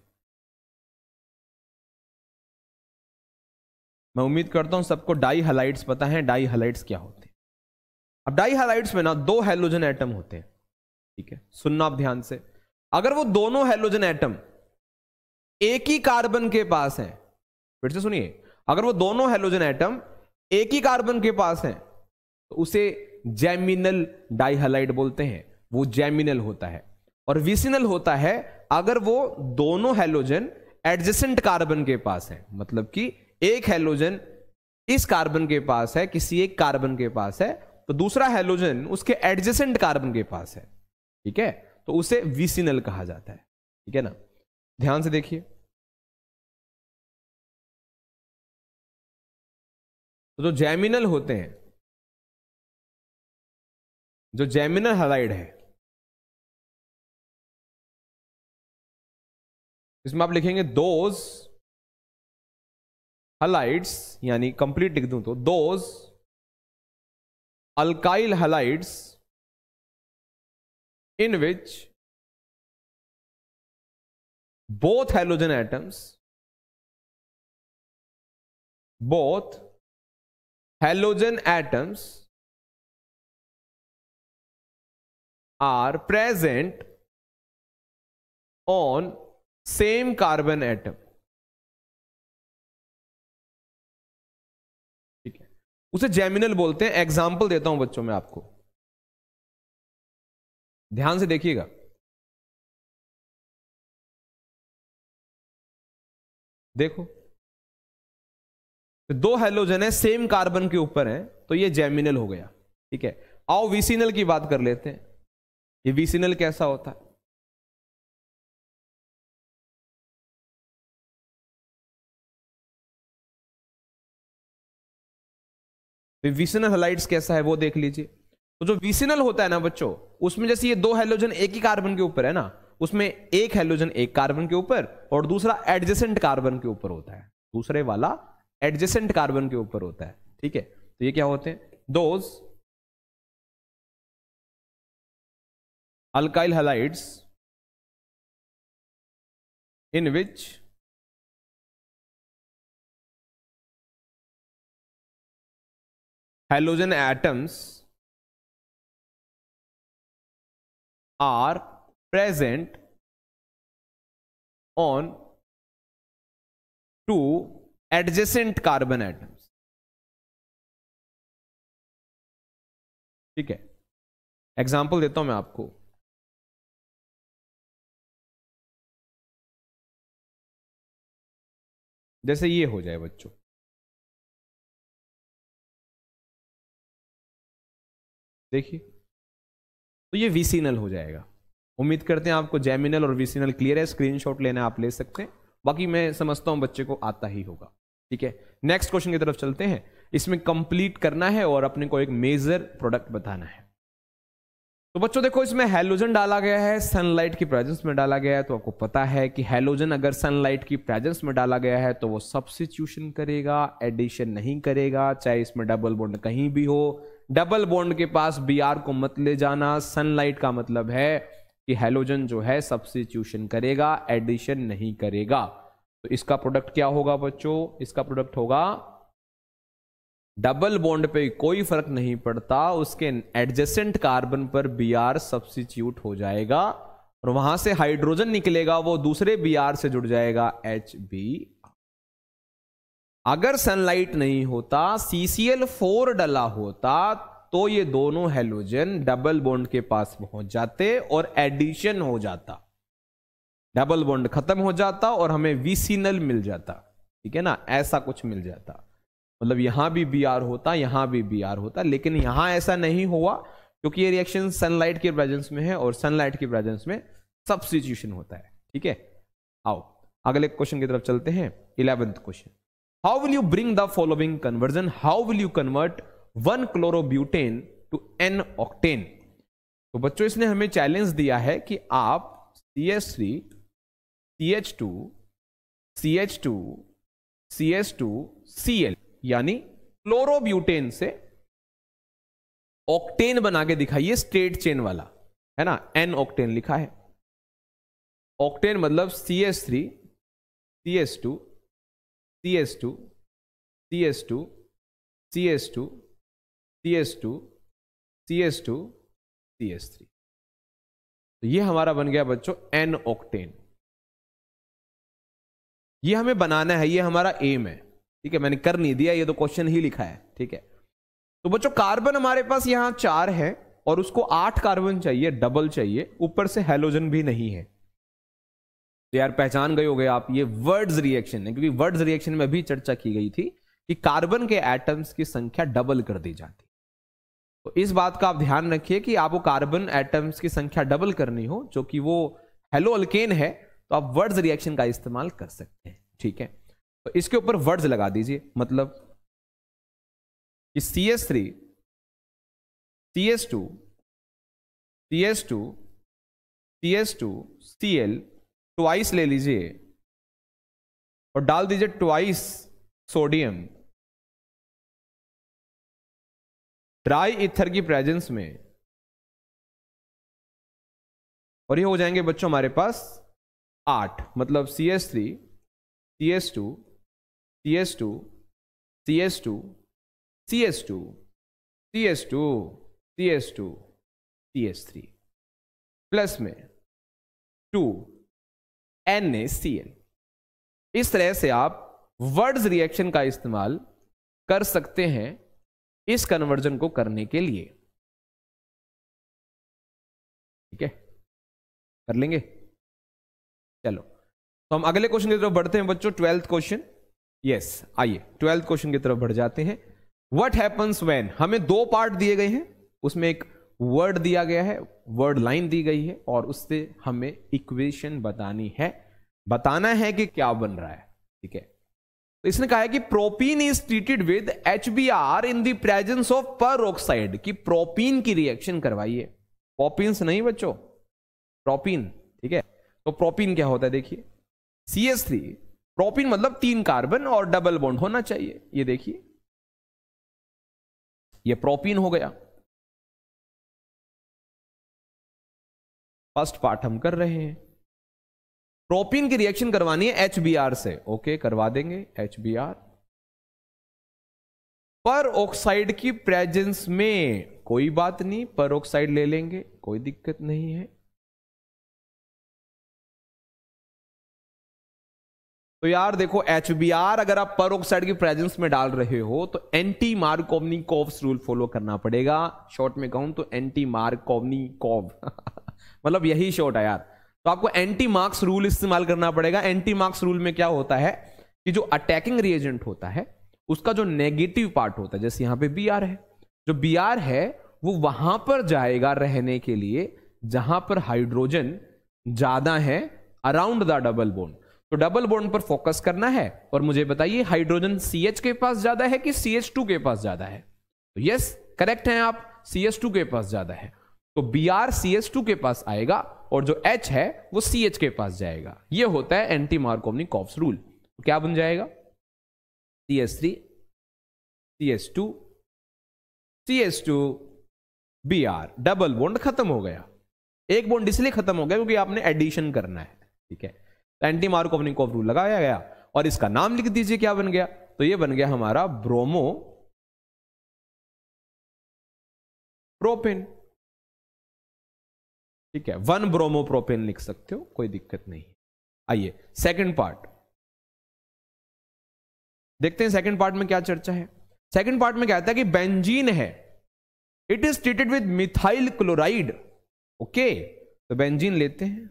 मैं उम्मीद करता हूं सबको डाई हैलाइड्स पता है, डाई हैलाइड्स क्या होते हैं। अब डाई हैलाइड्स में ना 2 हैलोजन एटम होते हैं, ठीक है, सुनना आप ध्यान से। अगर वो दोनों हैलोजन एटम एक ही कार्बन के पास हैं, फिर से सुनिए, अगर वो दोनों हैलोजन एटम एक ही कार्बन के पास हैं तो उसे जैमिनल डाइहैलाइड बोलते हैं, वो जैमिनल होता है। और विसिनल होता है अगर वो दोनों हैलोजन एडजेसेंट कार्बन के पास हैं, मतलब कि एक हैलोजन इस कार्बन के पास है, किसी एक कार्बन के पास है, तो दूसरा हैलोजन उसके एडजेसेंट कार्बन के पास है, ठीक है, तो उसे विसिनल कहा जाता है, ठीक है ना। ध्यान से देखिए, तो जो जैमिनल होते हैं, जो जैमिनल हैलाइड है, इसमें आप लिखेंगे दोज हैलाइड्स, यानी कंप्लीट लिख दूं तो those alkyl halides in which both halogen atoms are present on same carbon atom, ठीक है, उसे जैमिनल बोलते हैं। एग्जाम्पल देता हूं बच्चों में आपको, ध्यान से देखिएगा। देखो, तो 2 हैलोजन है, सेम कार्बन के ऊपर है, तो ये जैमिनल हो गया, ठीक है। आओ विसिनल की बात कर लेते हैं। ये विसिनल कैसा होता है? तो विसिनल हैलाइड्स कैसा है वो देख लीजिए। तो जो विसिनल होता है ना बच्चों, उसमें जैसे ये 2 हैलोजन एक ही कार्बन के ऊपर है ना, उसमें एक हैलोजन एक कार्बन के ऊपर और दूसरा एडजेसेंट कार्बन के ऊपर होता है, दूसरे वाला एडजेसेंट कार्बन के ऊपर होता है, ठीक है। तो ये क्या होते हैं? Those alkyl halides in which halogen atoms are present on 2 adjacent carbon atoms, ठीक है। एग्जाम्पल देता हूं मैं आपको। जैसे ये हो जाए बच्चों, देखिए, तो ये विसिनल हो जाएगा। उम्मीद करते हैं आपको जैमिनल और विसिनल क्लियर है। स्क्रीनशॉट लेना आप ले सकते हैं, बाकी मैं समझता हूं बच्चे को आता ही होगा, ठीक है। नेक्स्ट क्वेश्चन की तरफ चलते हैं। इसमें कंप्लीट करना है और अपने को एक मेजर प्रोडक्ट बताना है। तो बच्चों देखो, इसमें हैलोजन डाला गया है, सनलाइट की प्रेजेंस में डाला गया है। तो आपको पता है कि हैलोजन अगर सनलाइट की प्रेजेंस में डाला गया है तो वो सब्स्टिट्यूशन करेगा, एडिशन नहीं करेगा, चाहे इसमें डबल बॉन्ड कहीं भी हो। डबल बॉन्ड के पास Br को मत ले जाना। सनलाइट का मतलब है कि हैलोजन जो है सब्स्टिट्यूशन करेगा, एडिशन नहीं करेगा। तो इसका प्रोडक्ट क्या होगा बच्चों? इसका प्रोडक्ट होगा, डबल बॉन्ड पे कोई फर्क नहीं पड़ता, उसके एडजेसेंट कार्बन पर Br सब्स्टिट्यूट हो जाएगा और वहां से हाइड्रोजन निकलेगा, वो दूसरे Br से जुड़ जाएगा, Hb। अगर सनलाइट नहीं होता, CCl4 डला होता, तो ये दोनों हैलोजन डबल बॉन्ड के पास पहुंच जाते और एडिशन हो जाता, डबल बॉन्ड खत्म हो जाता और हमें विसिनल मिल जाता, ठीक है ना। ऐसा कुछ मिल जाता, मतलब यहां भी Br होता, यहां भी Br होता, लेकिन यहां ऐसा नहीं हुआ क्योंकि ये रिएक्शन सनलाइट के प्रेजेंस में है और सनलाइट के प्रेजेंस में सब्स्टिट्यूशन होता है, ठीक है। आओ अगले क्वेश्चन की तरफ चलते हैं। 11th question, how will you bring the following conversion? How will you convert 1 chlorobutane to n octane? तो बच्चों इसने हमें चैलेंज दिया है कि आप CH3 CH2 CH2 CH2 Cl यानी क्लोरोब्यूटेन से ऑक्टेन बना के दिखाइए स्ट्रेट चेन वाला, है ना, एन ऑक्टेन लिखा है। ऑक्टेन मतलब CH3 CH2 CH2 CH2 CH2 CH2 CH2 CH3, तो ये हमारा बन गया बच्चों एन ऑक्टेन। ये हमें बनाना है, ये हमारा एम है, ठीक है। मैंने कर नहीं दिया, ये तो क्वेश्चन ही लिखा है, ठीक है। तो बच्चों कार्बन हमारे पास यहां 4 है और उसको 8 कार्बन चाहिए, डबल चाहिए, ऊपर से हैलोजन भी नहीं है। तो यार पहचान गए होगे आप, ये वर्ड्स रिएक्शन है, क्योंकि वर्ड्स रिएक्शन में भी चर्चा की गई थी कि कार्बन के एटम्स की संख्या डबल कर दी जाती। तो इस बात का आप ध्यान रखिए कि आपको कार्बन एटम्स की संख्या डबल करनी हो, जो कि वो हेलो अल्केन है, तो आप वर्ड्स रिएक्शन का इस्तेमाल कर सकते हैं, ठीक है। तो इसके ऊपर वर्ड्स लगा दीजिए, मतलब कि CH3 CH2 CH2 CH2 Cl twice ले लीजिए और डाल दीजिए ट्वाइस सोडियम ड्राई ईथर की प्रेजेंस में, और ये हो जाएंगे बच्चों हमारे पास 8, मतलब CH3 CH2 CH2 CH2 CH2 CH2 CH2 CH3 plus में 2 NaCl। इस तरह से आप वर्ड्स रिएक्शन का इस्तेमाल कर सकते हैं इस कन्वर्जन को करने के लिए, ठीक है, कर लेंगे। चलो तो हम अगले क्वेश्चन की तरफ बढ़ते हैं बच्चों, 12th क्वेश्चन। यस, आइए 12th क्वेश्चन की तरफ बढ़ जाते हैं। व्हाट हैपन्स व्हेन, हमें 2 पार्ट दिए गए हैं, उसमें एक वर्ड दिया गया है, वर्ड लाइन दी गई है, और उससे हमें इक्वेशन बतानी है, बताना है कि क्या बन रहा है, ठीक है। तो इसने कहा है कि propene is treated with HBr in the presence of peroxide, कि प्रोपीन की रिएक्शन करवाइए, प्रोपीन्स नहीं बच्चों, प्रोपीन, ठीक है। तो प्रोपीन क्या होता है देखिए, CH3, प्रोपीन मतलब 3 कार्बन और डबल बॉन्ड होना चाहिए, ये देखिए ये प्रोपीन हो गया। फर्स्ट पार्ट हम कर रहे हैं, प्रोपीन की रिएक्शन करवानी है HBr से, ओके करवा देंगे HBr पर ऑक्साइड की प्रेजेंस में, कोई बात नहीं, पर ऑक्साइड ले लेंगे, कोई दिक्कत नहीं है। तो यार देखो HBr अगर आप पर ऑक्साइड की प्रेजेंस में डाल रहे हो तो एंटी मार्कोवनिकोव्स रूल फॉलो करना पड़ेगा, शॉर्ट में कहूं तो एंटी मार्कोवनिकोव मतलब यही शॉर्ट है यार। तो आपको एंटी मार्क्स रूल इस्तेमाल करना पड़ेगा। एंटी मार्क्स रूल में क्या होता है कि जो अटैकिंग रिएजेंट होता है उसका जो नेगेटिव पार्ट होता है, जैसे यहां पे Br है, जो Br है वो वहां पर जाएगा रहने के लिए जहां पर हाइड्रोजन ज्यादा है अराउंड द डबल बॉन्ड। तो डबल बॉन्ड पर फोकस करना है और मुझे बताइए हाइड्रोजन CH के पास ज्यादा है कि CH2 के पास ज्यादा है। तो यस करेक्ट है आप, CH2 के पास ज्यादा है, तो Br CH2 के पास आएगा और जो H है वो CH के पास जाएगा। ये होता है एंटी मार्कोवनिकोव्स रूल। तो क्या बन जाएगा, CH3 CH2 CH2 Br, double bond खत्म हो गया। एक बॉन्ड इसलिए खत्म हो गया क्योंकि आपने एडिशन करना है, ठीक है। एंटी मार्कोवनिकोव रूल लगाया गया और इसका नाम लिख दीजिए, क्या बन गया, तो ये बन गया हमारा ब्रोमो प्रोपेन, ठीक है। 1 ब्रोमो प्रोपेन लिख सकते हो, कोई दिक्कत नहीं। आइए सेकंड पार्ट देखते हैं, सेकंड पार्ट में क्या चर्चा है। सेकंड पार्ट में कहता है कि बेंजीन है, it is treated with methyl chloride, okay. तो बेंजीन लेते हैं,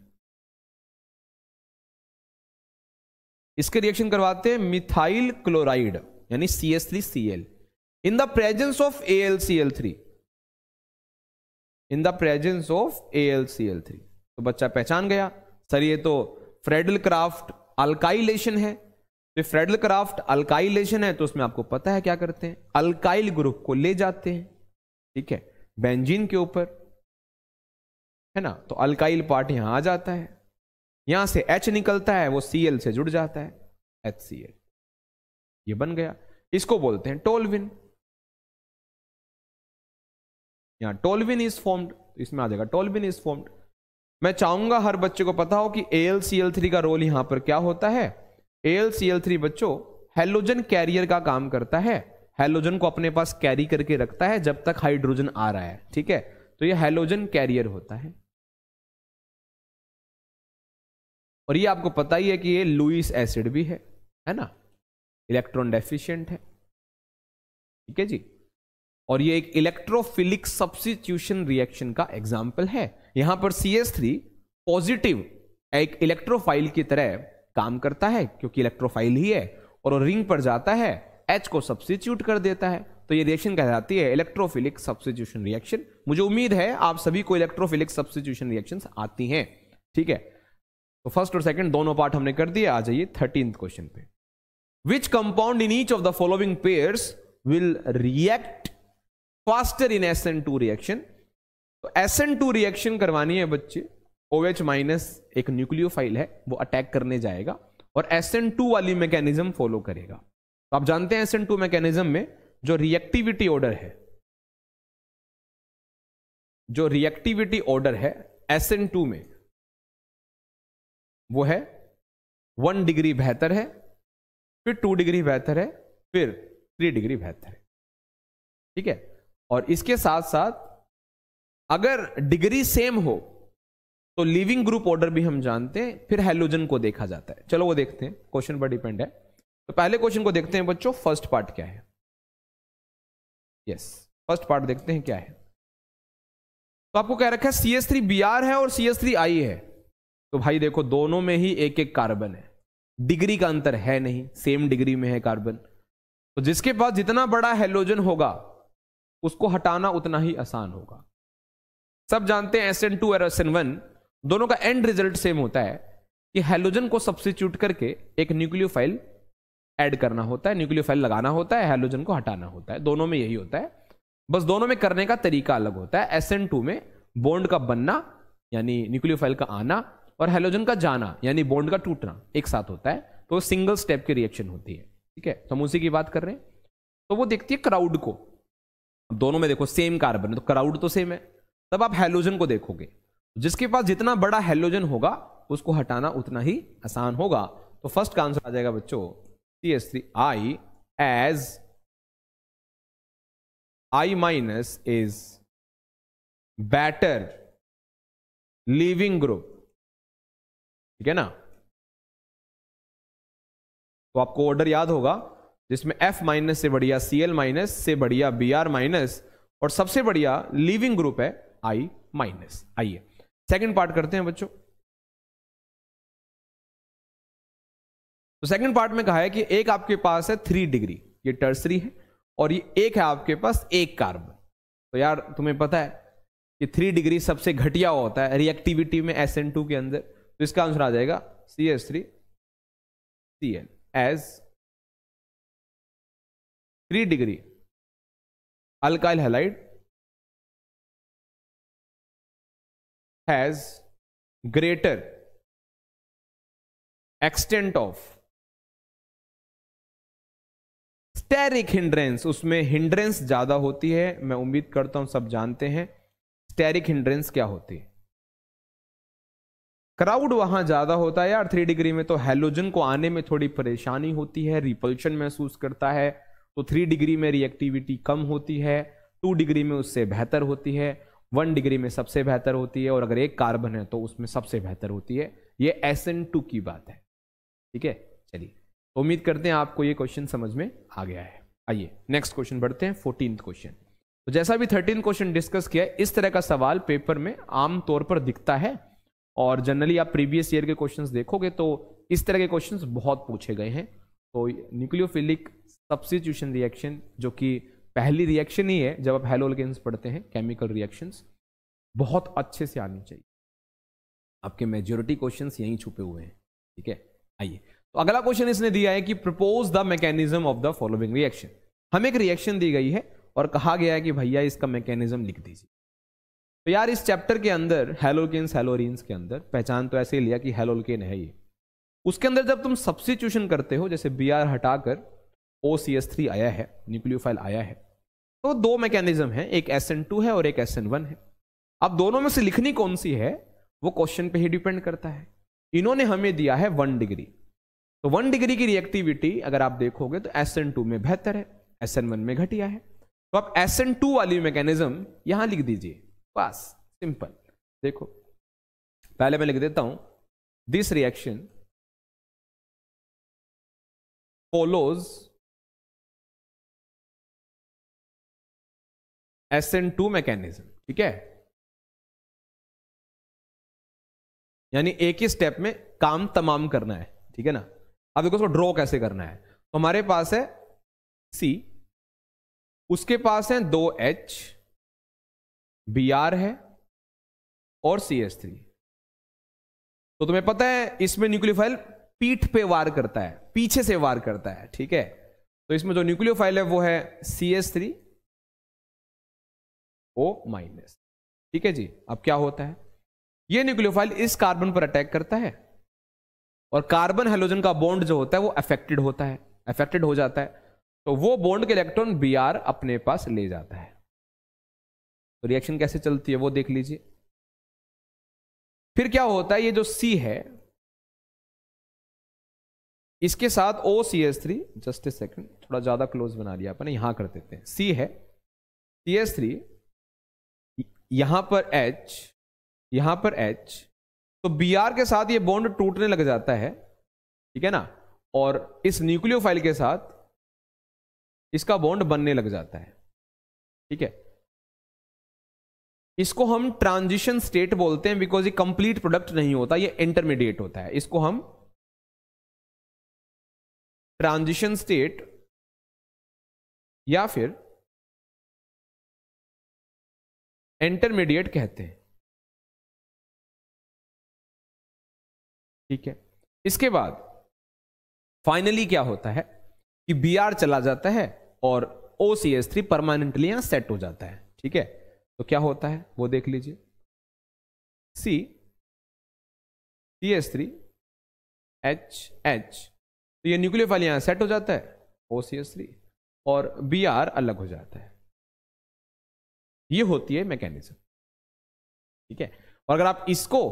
इसके रिएक्शन करवाते हैं मिथाइल क्लोराइड यानी CH3Cl in the presence of AlCl3, in the presence of AlCl3। तो बच्चा पहचान गया सर ये तो फ्रेडल क्राफ्ट अल्काइलेशन है। तो फ्रेडल क्राफ्ट अल्काइलेशन है तो उसमें आपको पता है क्या करते हैं, अल्काइल ग्रुप को ले जाते हैं, ठीक है, बेंजीन के ऊपर, है ना। तो अल्काइल पार्ट यहां आ जाता है, यहां से H निकलता है, वो Cl से जुड़ जाता है, HCl, ये बन गया। इसको बोलते हैं टोल्विन। यहाँ टोल्विन इज फॉर्म्ड, इसमें आ जाएगा टोल्विन इज फॉर्म्ड। मैं चाहूंगा हर बच्चे को पता हो कि AlCl3 का रोल यहां पर क्या होता है। AlCl3 बच्चों हैलोजन कैरियर का काम करता है, हैलोजन को अपने पास कैरी करके रखता है जब तक हाइड्रोजन आ रहा है, ठीक है, तो ये हैलोजन कैरियर होता है। और ये आपको पता ही है कि ये लुईस एसिड भी है ना, इलेक्ट्रॉन डेफिशिएंट है, ठीक है जी। और ये एक इलेक्ट्रोफिलिक सब्स्टिट्यूशन रिएक्शन का एग्जाम्पल है। यहां पर CH3 पॉजिटिव एक इलेक्ट्रोफाइल की तरह काम करता है क्योंकि इलेक्ट्रोफाइल ही है, और रिंग पर जाता है, H को सब्स्टिट्यूट कर देता है, तो ये रिएक्शन कहलाती है इलेक्ट्रोफिलिक सब्स्टिट्यूशन रिएक्शन। मुझे उम्मीद है आप सभी को इलेक्ट्रोफिलिक सब्स्टिट्यूशन रिएक्शंस आती हैं, ठीक है। तो फर्स्ट और सेकंड दोनों पार्ट हमने कर दिए। आ जाइए 13th क्वेश्चन पे। Which compound in each of the following pairs will react faster in SN2 reaction. तो SN2 रिएक्शन करवानी है बच्चे, OH माइनस एक न्यूक्लियोफाइल है, वो अटैक करने जाएगा और SN2 वाली मैकेनिज्म फॉलो करेगा। तो आप जानते हैं SN2 मैकेनिज्म में जो रिएक्टिविटी ऑर्डर है, जो रिएक्टिविटी ऑर्डर है SN2 में, वो है 1 डिग्री बेहतर है, फिर 2 डिग्री बेहतर है, फिर 3 डिग्री बेहतर है, ठीक है। और इसके साथ साथ अगर डिग्री सेम हो तो लिविंग ग्रुप ऑर्डर भी हम जानते हैं, फिर हैलोजन को देखा जाता है। चलो वो देखते हैं, क्वेश्चन पर डिपेंड है। तो पहले क्वेश्चन को देखते हैं बच्चों, फर्स्ट पार्ट क्या है। यस, फर्स्ट पार्ट देखते हैं क्या है। तो आपको कह रखा है CH3Br है और CH3I है। तो भाई देखो दोनों में ही एक एक कार्बन है, डिग्री का अंतर है नहीं, सेम डिग्री में है कार्बन। तो जिसके पास जितना बड़ा हैलोजन होगा उसको हटाना उतना ही आसान होगा। सब जानते हैं SN2 और SN1 दोनों का एंड रिजल्ट सेम होता है कि हैलोजन को सब्स्टिट्यूट करके एक न्यूक्लियोफाइल ऐड करना होता है, न्यूक्लियोफाइल लगाना होता है, हैलोजन को हटाना होता है। दोनों में यही होता है, बस दोनों में करने का तरीका अलग होता है। SN2 में बॉन्ड का बनना यानी न्यूक्लियोफाइल का आना और हैलोजन का जाना यानी बॉन्ड का टूटना एक साथ होता है, तो सिंगल स्टेप की रिएक्शन होती है, ठीक है। तो हम उसी की बात कर रहे हैं। तो वो देखती है क्राउड को, दोनों में देखो सेम कार्बन है तो क्राउड तो सेम है। तब आप हैलोजन को देखोगे, जिसके पास जितना बड़ा हैलोजन होगा उसको हटाना उतना ही आसान होगा। तो फर्स्ट का आंसर आ जाएगा बच्चों CH3I as I minus is better leaving group, ठीक है ना। तो आपको ऑर्डर याद होगा जिसमें F माइनस से बढ़िया Cl माइनस से बढ़िया Br माइनस और सबसे बढ़िया लीविंग ग्रुप है I माइनस। आइए सेकंड पार्ट करते हैं बच्चों। तो सेकंड पार्ट में कहा है कि एक आपके पास है 3 डिग्री, ये टर्सरी है, और ये एक है आपके पास एक कार्बन। तो यार तुम्हें पता है कि 3 डिग्री सबसे घटिया होता है रिएक्टिविटी में SN2 के अंदर। तो इसका आंसर आ जाएगा CH3Cl as 3 degree alkyl halide has greater extent of steric hindrance. उसमें हिंड्रेंस ज्यादा होती है, मैं उम्मीद करता हूं सब जानते हैं स्टेरिक हिंड्रेंस क्या होती है। क्राउड वहां ज्यादा होता है यार 3 डिग्री में, तो हैलोजन को आने में थोड़ी परेशानी होती है, रिपल्शन महसूस करता है। तो 3 डिग्री में रिएक्टिविटी कम होती है, 2 डिग्री में उससे बेहतर होती है, 1 डिग्री में सबसे बेहतर होती है, और अगर एक कार्बन है तो उसमें सबसे बेहतर होती है। ये SN2 की बात है, ठीक है। चलिए उम्मीद करते हैं आपको ये क्वेश्चन समझ में आ गया है। आइए नेक्स्ट क्वेश्चन बढ़ते हैं, 14th क्वेश्चन। तो जैसा भी 13th क्वेश्चन डिस्कस किया, इस तरह का सवाल पेपर में आमतौर पर दिखता है, और जनरली आप प्रीवियस ईयर के क्वेश्चंस देखोगे तो इस तरह के क्वेश्चंस बहुत पूछे गए हैं। तो न्यूक्लियोफिलिक सब्स्टिट्यूशन रिएक्शन, जो कि पहली रिएक्शन ही है जब आप हैलोजेन्स पढ़ते हैं, केमिकल रिएक्शंस, बहुत अच्छे से आनी चाहिए। आपके मेजॉरिटी क्वेश्चंस यहीं छुपे हुए हैं, ठीक है। आइए तो अगला क्वेश्चन इसने दिया है कि propose the mechanism of the following reaction. हमें एक रिएक्शन दी गई है और कहा गया है कि भैया इसका मैकेनिज्म लिख दीजिए। तो यार इस चैप्टर के अंदर हैलोकेन्स हैलोरीन्स के अंदर पहचान तो ऐसे ही लिया कि हैलोकेन है ये, उसके अंदर जब तुम सब्स्टिट्यूशन करते हो, जैसे Br हटाकर OCH3 आया है, न्यूक्लियोफाइल आया है, तो दो मैकेनिज्म है, एक SN2 है और एक SN1 है। अब दोनों में से लिखनी कौन सी है वो क्वेश्चन पे ही डिपेंड करता है। इन्होंने हमें दिया है 1 डिग्री, तो 1 डिग्री की रिएक्टिविटी अगर आप देखोगे तो SN2 में बेहतर है, SN1 में घटिया है। तो आप SN2 वाली मैकेनिज्म यहां लिख दीजिए, बस सिंपल। देखो पहले मैं लिख देता हूं, this reaction follows SN2 mechanism, ठीक है। यानी एक ही स्टेप में काम तमाम करना है, ठीक है ना। अब देखो उसको ड्रॉ कैसे करना है। तो हमारे पास है C, उसके पास है 2H, Br है और CH3। तो तुम्हें पता है इसमें न्यूक्लियोफाइल पीठ पे वार करता है, पीछे से वार करता है, ठीक है। तो इसमें जो न्यूक्लियोफाइल है वो है CH3O-, ठीक है जी। अब क्या होता है, ये न्यूक्लियोफाइल इस कार्बन पर अटैक करता है और कार्बन हाइड्रोजन का बॉन्ड जो होता है वो अफेक्टेड होता है, अफेक्टेड हो जाता है। तो वो बॉन्ड के इलेक्ट्रॉन Br अपने पास ले जाता है। तो रिएक्शन कैसे चलती है वो देख लीजिए। फिर क्या होता है, ये जो C है इसके साथ OCH3, जस्ट ए सेकंड, थोड़ा ज्यादा क्लोज बना लिया अपन, यहां कर देते हैं। C है, CH3, यहां पर H, यहां पर H, तो Br के साथ ये बॉन्ड टूटने लग जाता है, ठीक है ना। और इस न्यूक्लियोफाइल के साथ इसका बॉन्ड बनने लग जाता है, ठीक है। इसको हम ट्रांजिशन स्टेट बोलते हैं, बिकॉज ये कंप्लीट प्रोडक्ट नहीं होता, ये इंटरमीडिएट होता है। इसको हम ट्रांजिशन स्टेट या फिर इंटरमीडिएट कहते हैं, ठीक है। इसके बाद फाइनली क्या होता है कि Br चला जाता है और OCH3 परमानेंटली यहां सेट हो जाता है, ठीक है। तो क्या होता है वो देख लीजिए, C, CH3, H, तो ये न्यूक्लियोफाइल यहां सेट हो जाता है, OCH3, और Br अलग हो जाता है। ये होती है मैकेनिज्म, ठीक है। और अगर आप इसको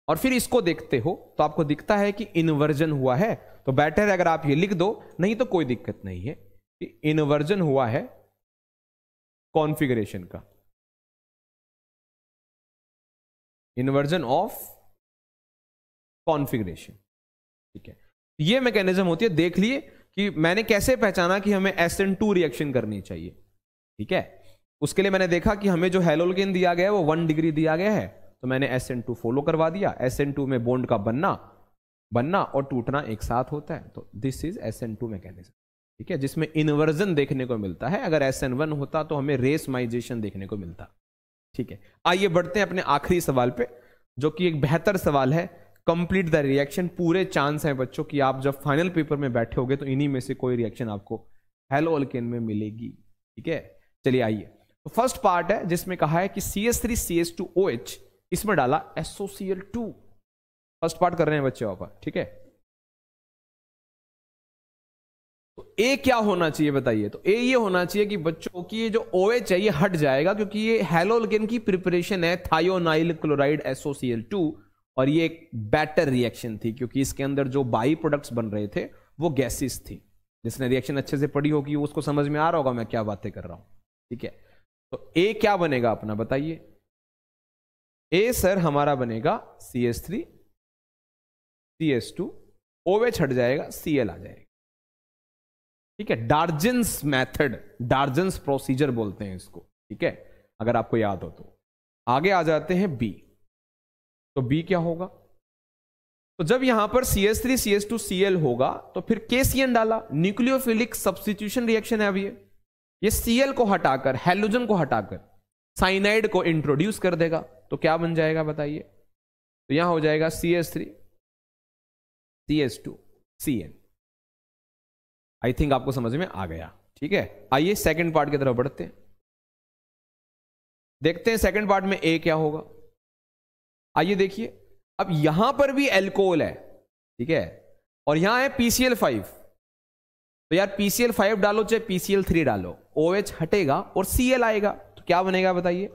और फिर इसको देखते हो तो आपको दिखता है कि इन्वर्जन हुआ है, तो बेटर है अगर आप ये लिख दो, नहीं तो कोई दिक्कत नहीं है कि इन्वर्जन हुआ है कॉन्फ़िगरेशन का, इन्वर्जन ऑफ कॉन्फ़िगरेशन, ठीक है। ये मैकेनिज्म होती है। देख लिए कि मैंने कैसे पहचाना कि हमें SN2 रिएक्शन करनी चाहिए, ठीक है। उसके लिए मैंने देखा कि हमें जो हैलोजन दिया गया है वो 1 डिग्री दिया गया है, तो मैंने SN2 फॉलो करवा दिया। SN2 में बॉन्ड का बनना और टूटना एक साथ होता है, तो दिस इज SN2 मैकेनिज्म, ठीक है, जिसमें इन्वर्जन देखने को मिलता है। अगर SN1 होता तो हमें रेसमाइजेशन देखने को मिलता, ठीक है। आइए बढ़ते हैं अपने आखिरी सवाल पे, जो कि एक बेहतर सवाल है, कंप्लीट द रिएक्शन। पूरे चांस हैं बच्चों कि आप जब फाइनल पेपर में बैठे होगे तो इन्हीं में से कोई रिएक्शन आपको हेलो अल्केन में मिलेगी, ठीक है। चलिए आइए, तो फर्स्ट पार्ट है जिसमें कहा है कि CH3CH2OH, इसमें डाला SOCl2। फर्स्ट पार्ट कर रहे हैं बच्चे वापस, ठीक है। तो ए क्या होना चाहिए बताइए। तो ए ये होना चाहिए कि बच्चों की ये जो OH है ये हट जाएगा, क्योंकि ये हैलोजन की प्रिपरेशन है थायोनाइल क्लोराइड SOCl2, और ये एक बेटर रिएक्शन थी क्योंकि इसके अंदर जो बाई प्रोडक्ट्स बन रहे थे वो गैसेस थी। जिसने रिएक्शन अच्छे से पढ़ी होगी उसको समझ में आ रहा होगा मैं क्या बातें कर रहा हूं, ठीक है। तो ए क्या बनेगा अपना बताइए। ए सर हमारा बनेगा CH3 CH2, OH हट जाएगा, Cl आ जाएगा, ठीक है। डार्जन्स मेथड, डार्जन्स प्रोसीजर बोलते हैं इसको, ठीक है, अगर आपको याद हो तो। आगे आ जाते हैं बी। तो बी क्या होगा, तो जब यहां पर CH3 CH2 Cl होगा तो फिर KCN डाला, न्यूक्लियोफिलिक सब्स्टिट्यूशन रिएक्शन है। अब ये Cl को हटाकर, हैलोजन को हटाकर साइनाइड को इंट्रोड्यूस कर देगा, तो क्या बन जाएगा बताइए। तो यहां हो जाएगा CH3 CH2 Cl। I think आपको समझ में आ गया, ठीक है। आइए सेकंड पार्ट की तरफ बढ़ते हैं, देखते हैं सेकंड पार्ट में ए क्या होगा। आइए देखिए, अब यहां पर भी एल्कोहल है, ठीक है, और यहां है PCl5। तो यार PCl5 डालो चाहे PCl3 डालो, OH हटेगा और Cl आएगा, तो क्या बनेगा बताइए?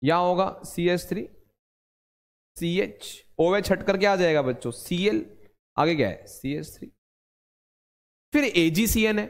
यहां होगा CH3 CH, OH हट कर क्या आ जाएगा बच्चों? Cl, आगे क्या है? CH3, फिर AgCN है,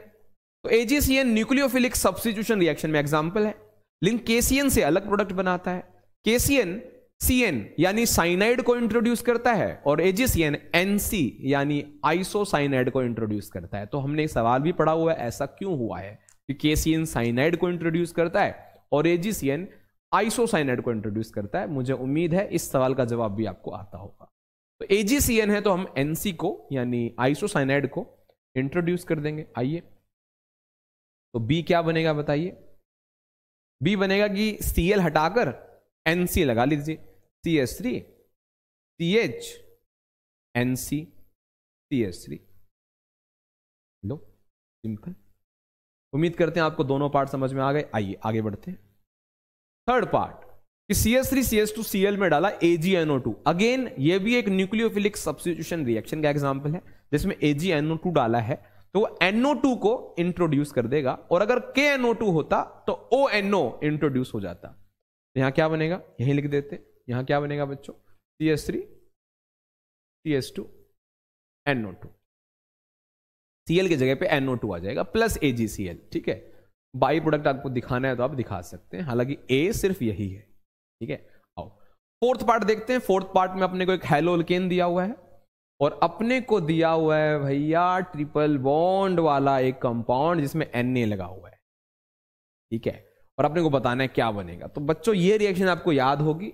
तो AgCN न्यूक्लियोफिलिक सब्स्टिट्यूशन रिएक्शन में एग्जांपल है, लेकिन KCN से अलग प्रोडक्ट बनाता है। KCN CN यानी साइनाइड को इंट्रोड्यूस करता है और AgCN NC यानी आइसोसाइनाइड को इंट्रोड्यूस करता है। तो हमने एक सवाल भी पढ़ा हुआ है, ऐसा क्यों हुआ है कि KCN साइनाइड को इंट्रोड्यूस करता है और AgCN आइसोसाइनाइड को इंट्रोड्यूस करता है। मुझे उम्मीद है इस सवाल का जवाब भी आपको आता होगा। तो AgCN है तो हम NC को यानी आइसोसाइनाइड को इंट्रोड्यूस कर देंगे। आइए, तो B क्या बनेगा बताइए? B बनेगा कि Cl हटाकर NC लगा लीजिए, CH3 CH NC CH3, लो सिंपल। उम्मीद करते हैं आपको दोनों पार्ट समझ में आ गए। आइए आगे बढ़ते हैं। थर्ड पार्ट कि CH3 CH2 Cl में डाला AgNO2। अगेन ये भी एक न्यूक्लियोफिलिक सब्स्टिट्यूशन रिएक्शन का एग्जांपल है, जिसमें AgNO2 डाला है तो वो NO2 को इंट्रोड्यूस कर देगा, और अगर KNO2 होता तो ONO इंट्रोड्यूस हो जाता। यहां क्या बनेगा? यहीं लिख देते। यहां क्या बनेगा बच्चों? CH3 CH2 NO2, Cl की जगह पे NO2 आ जाएगा प्लस AgCl। ठीक है, बाई प्रोडक्ट आपको दिखाना है तो आप दिखा सकते हैं, हालांकि A सिर्फ यही है। ठीक है, आओ फोर्थ पार्ट देखते हैं। फोर्थ पार्ट में अपने को एक हैलो अल्केन दिया हुआ है और अपने को दिया हुआ है भैया ट्रिपल बॉन्ड वाला एक कंपाउंड जिसमें Na लगा हुआ है। ठीक है, और अपने को बताना है क्या बनेगा। तो बच्चों ये रिएक्शन आपको याद होगी,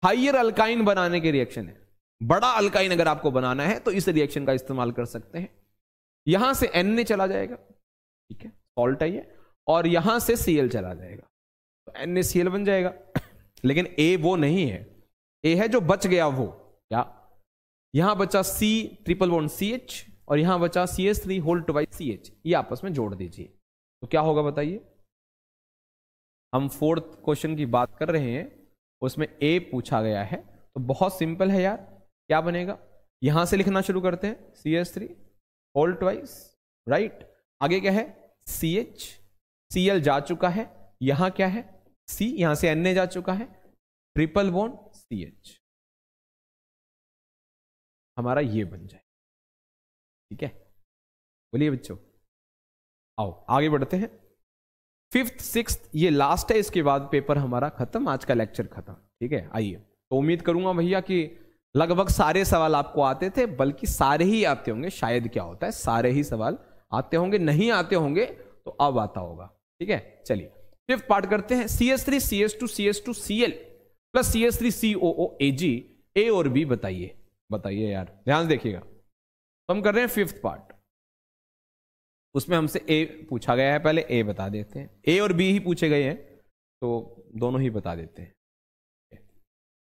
हाइयर अल्काइन बनाने के रिएक्शन है। बड़ा अल्काइन अगर आपको बनाना है तो इस रिएक्शन का इस्तेमाल कर सकते हैं। यहां से Na चला जाएगा, ठीक है, सॉल्ट है ये, और यहां से Cl चला जाएगा तो NaCl बन जाएगा। लेकिन A वो नहीं है, A है जो बच गया वो क्या? यहां बचा C ट्रिपल बॉन्ड CH और यहां बचा CH3 होल ट्वाइस CH, ये आपस में जोड़ दीजिए तो क्या होगा बताइए? हम फोर्थ क्वेश्चन की बात कर रहे हैं, उसमें A पूछा गया है, तो बहुत सिंपल है यार। क्या बनेगा? यहां से लिखना शुरू करते हैं, CH3 होल ट्वाइस, राइट। आगे क्या है? CH, Cl जा चुका है, यहां क्या है? C, यहां से Na जा चुका है, ट्रिपल बॉन्ड CH, हमारा ये बन जाए। ठीक है, बोलिए बच्चों, आओ आगे बढ़ते हैं। फिफ्थ सिक्स्थ ये लास्ट है, इसके बाद पेपर हमारा खत्म, आज का लेक्चर खत्म। ठीक है, आइए। तो उम्मीद करूंगा भैया कि लगभग सारे सवाल आपको आते थे, बल्कि सारे ही आते होंगे। शायद क्या होता है, सारे ही सवाल आते होंगे, नहीं आते होंगे तो अब आता होगा। ठीक है, चलिए फिफ्थ पार्ट करते हैं। CH3 CH2 CH2 Cl plus CH3 COO Ag, A और B बताइए। बताइए यार, ध्यान से देखिएगा। तो हम कर रहे हैं फिफ्थ पार्ट, उसमें हमसे A पूछा गया है, पहले A बता देते हैं। A और B ही पूछे गए हैं तो दोनों ही बता देते हैं।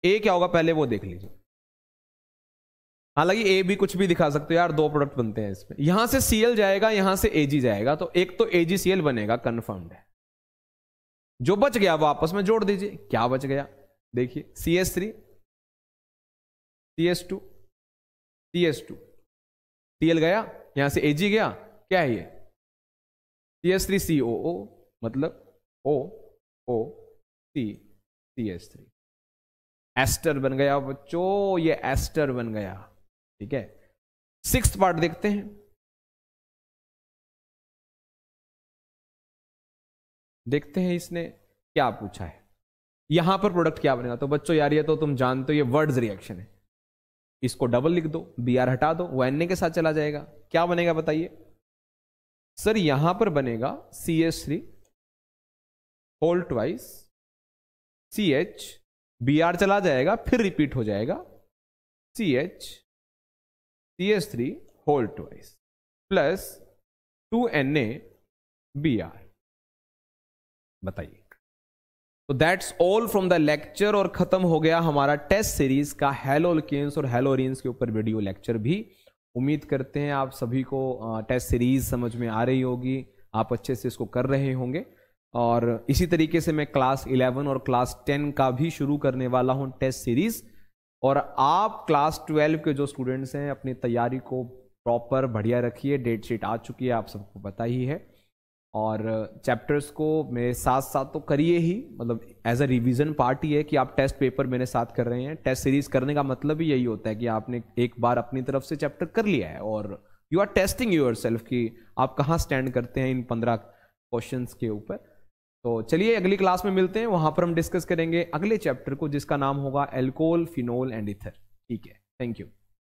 A क्या होगा पहले वो देख लीजिए। हालांकि A भी कुछ भी दिखा सकते हो यार, दो प्रोडक्ट बनते हैं इसमें। यहां से Cl जाएगा, यहां से Ag जाएगा, तो एक तो AgCl बनेगा, कंफर्म्ड है। जो बच गया वो आपस में जोड़ दीजिए। क्या बच गया देखिए, CH3 CH2 CH2, Cl गया, यहां से Ag गया, क्या है ये? CH3 COO, मतलब O C CH3, एस्टर बन गया बच्चों, ये एस्टर बन गया। ठीक है, सिक्स्थ पार्ट देखते हैं। देखते हैं इसने क्या पूछा है। यहां पर प्रोडक्ट क्या बनेगा? तो बच्चों यार ये तो तुम जानते हो, ये वर्ड्स रिएक्शन है, इसको डबल लिख दो, Br हटा दो, वो Na के साथ चला जाएगा। क्या बनेगा बताइए? सर यहां पर बनेगा CH3 whole twice CH, Br चला जाएगा, फिर रिपीट हो जाएगा CH CH3 whole twice plus 2Na Br। बताइए। तो that's all from the lecture, और खत्म हो गया हमारा टेस्ट सीरीज का हैलो अल्केन्स और हैलोरीन्स के ऊपर वीडियो लेक्चर भी। उम्मीद करते हैं आप सभी को टेस्ट सीरीज समझ में आ रही होगी, आप अच्छे से इसको कर रहे होंगे। और इसी तरीके से मैं क्लास 11 और क्लास 10 का भी शुरू करने वाला हूं टेस्ट सीरीज। और आप क्लास 12 के जो स्टूडेंट्स हैं अपनी तैयारी को प्रॉपर बढ़िया रखिए। डेट शीट आ चुकी है, आप सबको पता ही है। और चैप्टर्स को मेरे साथ साथ तो करिए ही, मतलब एज अ रिवीजन पार्ट ही है कि आप टेस्ट पेपर मेरे साथ कर रहे हैं। टेस्ट सीरीज करने का मतलब ही यही होता है कि आपने एक बार अपनी तरफ से चैप्टर कर लिया है और you are testing yourself कि आप कहाँ स्टैंड करते हैं इन 15 क्वेश्चंस के ऊपर। तो चलिए अगली क्लास में मिलते हैं, वहां पर हम डिस्कस करेंगे अगले चैप्टर को जिसका नाम होगा एल्कोहल, फिनोल एंड ईथर। ठीक है, थैंक यू।